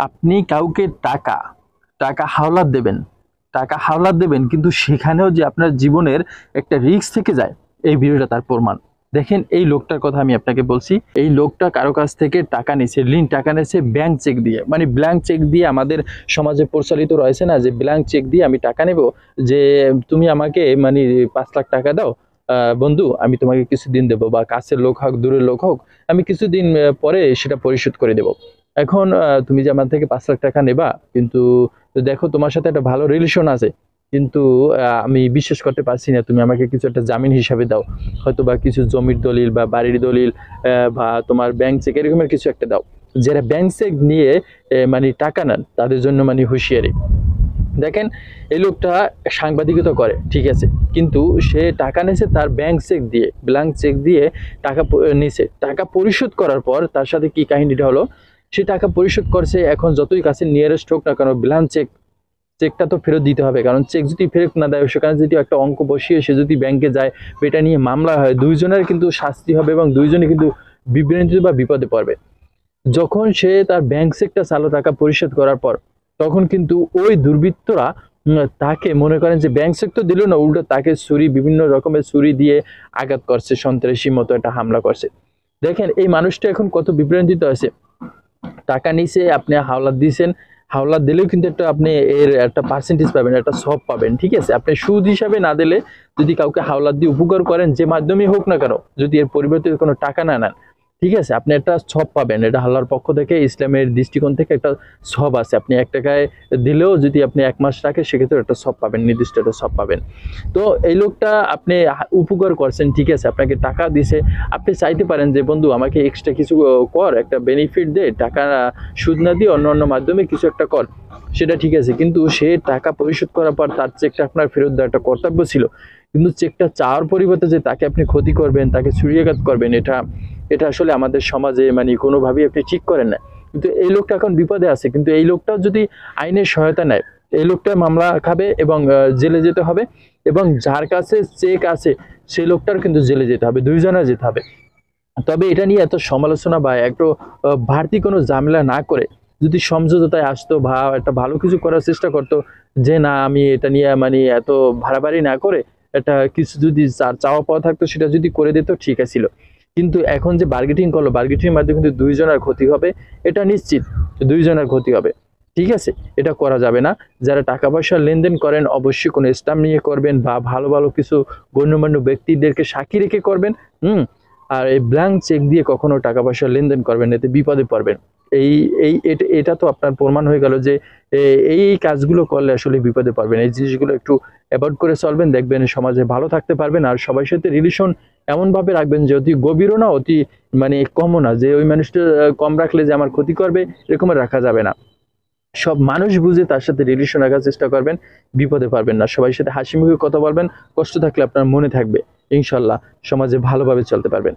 আপনি কাউকে টাকা টাকা হাওলাত দেবেন, টাকা হাওলাত দেবেন, কিন্তু সেখানেও যে আপনার জীবনের একটা রিস্ক থেকে যায়, এই ভিডিওটা তার প্রমাণ। দেখেন এই লোকটার কথা আমি আপনাকে বলছি। এই লোকটা কারো কাছ থেকে টাকা নিছে, ঋণ টাকা নিছে ব্যাংক চেক দিয়ে, মানে ব্ল্যাঙ্ক চেক দিয়ে। আমাদের সমাজে প্রচলিত রয়েছে না যে ব্ল্যাঙ্ক চেক দিয়ে আমি টাকা নেব, যে তুমি আমাকে মানে 5 লাখ টাকা দাও বন্ধু, আমি তোমাকে কিছুদিন দেবো, বা কাছের লোক হোক দূরের লোক হোক, আমি কিছুদিন পরে সেটা পরিশোধ করে দেবো। এখন তুমি যে আমার থেকে 5 লাখ টাকা নেবা, কিন্তু দেখো তোমার সাথে একটা ভালো রিলেশন আছে, কিন্তু আমি বিশ্বাস করতে পারছি না, তুমি আমাকে কিছু একটা জামিন হিসাবে দাও, হয়তো বা কিছু জমির দলিল বা বাড়ির দলিল, বা তোমার ব্যাংক চেক এরকমের কিছু একটা দাও। যারা ব্যাংক চেক নিয়ে মানে টাকা নেন তাদের জন্য মানে হুঁশিয়ারি। দেখেন এই লোকটা সাংবাদিকতা করে, ঠিক আছে, কিন্তু সে টাকা নিয়েছে তার ব্যাংক চেক দিয়ে, ব্ল্যাঙ্ক চেক দিয়ে টাকা নিছে। টাকা পরিশোধ করার পর তার সাথে কি কাহিনীটা হলো, সে টাকা পরিশোধ করছে, এখন যতই কাছে নিয়ারেস্ট হোক না কেন ব্ল্যাঙ্ক চেকটা তো ফেরত দিতে হবে, কারণ চেক যদি ফেরত না দেয় সেখানে যদি একটা অঙ্ক বসিয়ে সে যদি ব্যাংকে যায়, এটা নিয়ে মামলা হয়, দুইজনের কিন্তু শাস্তি হবে এবং দুইজনে কিন্তু বিভ্রান্তি বা বিপদে পড়বে। যখন সে তার ব্যাংক চেকটা চালু টাকা পরিশোধ করার পর, তখন কিন্তু ওই দুর্বৃত্তরা তাকে মনে করেন যে ব্যাংক চেক তো দিল না, উল্টো তাকে ছুরি, বিভিন্ন রকমের ছুরি দিয়ে আঘাত করছে, সন্ত্রাসী মতো একটা হামলা করছে। দেখেন এই মানুষটা এখন কত বিভ্রান্তিত আছে। টাকা নিচে আপনি হাওলাত দিয়েছেন, হাওলাত দিলেও কিন্তু একটা আপনি এর একটা পার্সেন্টেজ পাবেন, একটা সব পাবেন, ঠিক আছে। আপনি সুদ হিসাবে না দিলে যদি কাউকে হাওলাত দিয়ে উপকার করেন, যে মাধ্যমেই হোক না কেন, যদি এর পরিবর্তে কোনো টাকা না নেন, ঠিক আছে, আপনি একটা সব পাবেন। এটা আল্লাহর পক্ষ থেকে, ইসলামের দৃষ্টিকোণ থেকে একটা সব আছে। আপনি 1 টাকায় দিলেও যদি আপনি 1 মাস রাখেন, সেক্ষেত্রে একটা সব পাবেন, নির্দিষ্ট একটা সব পাবেন। তো এই লোকটা আপনি উপকার করছেন, ঠিক আছে, আপনাকে টাকা দিছে, আপনি চাইতে পারেন যে বন্ধু আমাকে এক্সট্রা কিছু কর, একটা বেনিফিট দে, টাকা সুদ না দিয়ে অন্য অন্য মাধ্যমে কিছু একটা কর, সেটা ঠিক আছে। কিন্তু সে টাকা পরিশোধ করার পর তার চেকটা আপনার ফেরত দেওয়ার একটা কর্তব্য ছিল, কিন্তু চেকটা চাওয়ার পরিবর্তে যে তাকে আপনি ক্ষতি করবেন, তাকে ছুরিয়াঘাত করবেন, এটা এটা আসলে আমাদের সমাজে মানে কোনোভাবেই আপনি ঠিক করেন না। কিন্তু এই লোকটা এখন বিপদে আছে, কিন্তু এই লোকটাও যদি আইনের সহায়তা নেয়, এই লোকটা মামলা খাবে এবং জেলে যেতে হবে, এবং যার কাছে চেক আছে সেই লোকটার কিন্তু জেলে যেতে হবে, দুইজনে যেতে হবে। তবে এটা নিয়ে এত সমালোচনা বা একটু বাড়তি কোনো ঝামেলা না করে যদি সমঝোতায় আসতো বা একটা ভালো কিছু করার চেষ্টা করতো, যে না আমি এটা নিয়ে মানে এত ভাড়াবাড়ি না করে একটা কিছু যদি চাওয়া পাওয়া থাকতো সেটা যদি করে দিত, ঠিক আছিল। কিন্তু এখন যে বার্গেটিং করলো, বার্গেটিং মাধ্যমে কিন্তু দুইজনের ক্ষতি হবে, এটা নিশ্চিত, দুইজনের ক্ষতি হবে, ঠিক আছে। এটা করা যাবে না। যারা টাকা পয়সা লেনদেন করেন অবশ্যই কোনো স্ট্যাম্প নিয়ে করবেন, বা ভালো ভালো কিছু গণ্যমান্য ব্যক্তিদেরকে সাক্ষী রেখে করবেন। হুম। আর এই ব্ল্যাঙ্ক চেক দিয়ে কখনো টাকা পয়সা লেনদেন করবেন, এতে বিপদে পড়বেন। এই এই এটা তো আপনার প্রমাণ হয়ে গেল যে এই কাজগুলো করলে আসলে বিপদে পড়বেন। এই জিনিসগুলো একটু অ্যাভয়েড করে চলবেন, দেখবেন সমাজে ভালো থাকতে পারবেন। আর সবার সাথে রিলেশন এমন ভাবে রাখবেন যে অতি গভীরও না, অতি মানে কমও না, যে ওই মানুষটা কম রাখলে যে আমার ক্ষতি করবে, এরকম রাখা যাবে না। সব মানুষ বুঝে তার সাথে রিলেশন রাখার চেষ্টা করবেন, বিপদে পারবেন না। সবার সাথে হাসি মুখে কথা বলবেন, কষ্ট থাকলে আপনার মনে থাকবে, ইনশাল্লাহ সমাজে ভালোভাবে চলতে পারবেন।